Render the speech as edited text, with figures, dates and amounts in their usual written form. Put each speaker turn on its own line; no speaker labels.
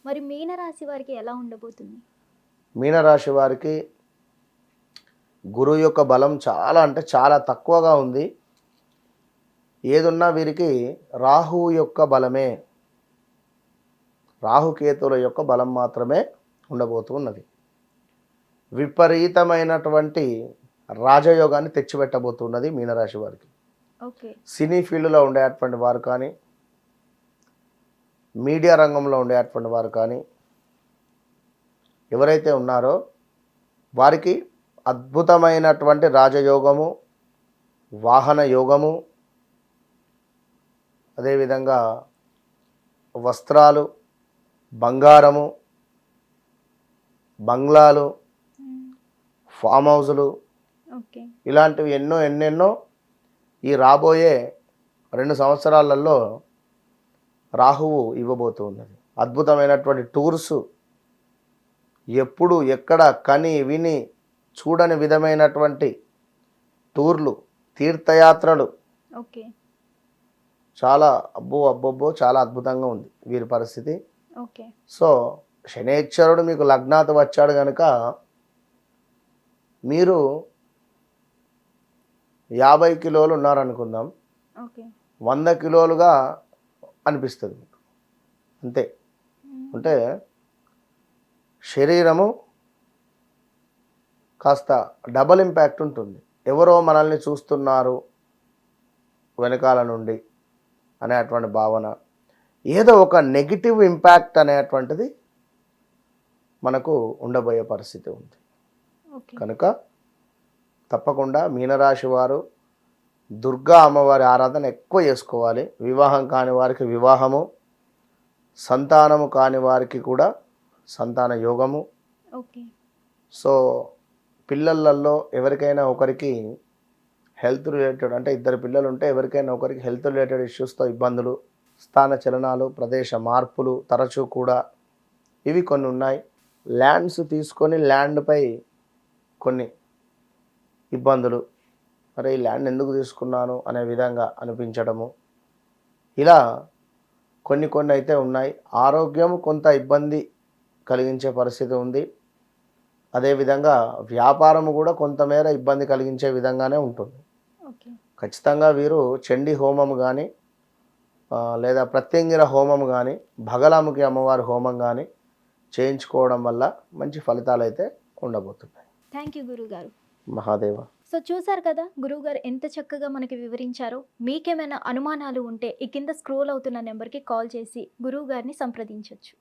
మరి మీనరాశి వారికి ఎలా ఉండబోతుంది?
మీనరాశి వారికి గురువు యొక్క బలం చాలా అంటే చాలా తక్కువగా ఉంది. ఏదున్నా వీరికి రాహువు యొక్క బలమే, రాహుకేతుల యొక్క బలం మాత్రమే ఉండబోతూ ఉన్నది. విపరీతమైనటువంటి రాజయోగాన్ని తెచ్చిపెట్టబోతున్నది మీనరాశి వారికి.
ఓకే.
సినీ ఫీల్డ్లో ఉండేటువంటి వారు కానీ, మీడియా రంగంలో ఉండేటువంటి వారు కానీ ఎవరైతే ఉన్నారో వారికి అద్భుతమైనటువంటి రాజయోగము, వాహన యోగము, అదేవిధంగా వస్త్రాలు, బంగారము, బంగ్లాలు, ఫామ్ హౌజులు,
ఓకే.
ఇలాంటివి ఎన్నెన్నో ఈ రాబోయే 2 సంవత్సరాలలో రాహువు ఇవ్వబోతూ ఉన్నది. అద్భుతమైనటువంటి టూర్సు, ఎప్పుడు ఎక్కడ కని విని చూడని విధమైనటువంటి టూర్లు, తీర్థయాత్రలు,
ఓకే.
చాలా అబ్బో చాలా అద్భుతంగా ఉంది వీరి పరిస్థితి.
ఓకే.
సో శనేశ్వరుడు మీకు లగ్నాత్ వచ్చాడు కనుక మీరు 50 కిలోలు ఉన్నారనుకుందాం,
ఓకే.
100 కిలోలుగా అనిపిస్తుంది మీకు. అంతే. అంటే శరీరము కాస్త డబల్ ఇంపాక్ట్ ఉంటుంది. ఎవరో మనల్ని చూస్తున్నారు వెనకాల నుండి అనేటువంటి భావన, ఏదో ఒక నెగిటివ్ ఇంపాక్ట్ అనేటువంటిది మనకు ఉండబోయే పరిస్థితి ఉంది. కనుక తప్పకుండా మీనరాశి వారు దుర్గా అమ్మవారి ఆరాధన ఎక్కువ చేసుకోవాలి. వివాహం కాని వారికి వివాహము, సంతానము కాని వారికి కూడా సంతాన యోగము.
ఓకే.
సో పిల్లలలో ఎవరికైనా ఒకరికి హెల్త్ రిలేటెడ్, అంటే 2 పిల్లలు ఉంటే ఎవరికైనా ఒకరికి హెల్త్ రిలేటెడ్ ఇష్యూస్తో ఇబ్బందులు, స్థాన చలనాలు, ప్రదేశ మార్పులు తరచూ కూడా ఇవి కొన్ని ఉన్నాయి. ల్యాండ్స్ తీసుకొని ల్యాండ్పై కొన్ని ఇబ్బందులు, మరి ఈ ల్యాండ్ ఎందుకు తీసుకున్నాను అనే విధంగా అనిపించడము, ఇలా కొన్ని అయితే ఉన్నాయి. ఆరోగ్యం కొంత ఇబ్బంది కలిగించే పరిస్థితి ఉంది. అదేవిధంగా వ్యాపారము కూడా కొంతమేర ఇబ్బంది కలిగించే విధంగానే ఉంటుంది. ఖచ్చితంగా వీరు చండీ హోమం కానీ లేదా ప్రత్యంగిర హోమం కానీ, భగలాముఖి అమ్మవారి హోమం కానీ చేయించుకోవడం వల్ల మంచి ఫలితాలు అయితే ఉండబోతున్నాయి.
థ్యాంక్ యూ గురుగారు.
మహాదేవ.
సో చూసారు కదా గురువుగారు ఎంత చక్కగా మనకి వివరించారో. మీకేమైనా అనుమానాలు ఉంటే ఈ కింద స్క్రోల్ అవుతున్న నెంబర్కి కాల్ చేసి గురువుగారిని సంప్రదించవచ్చు.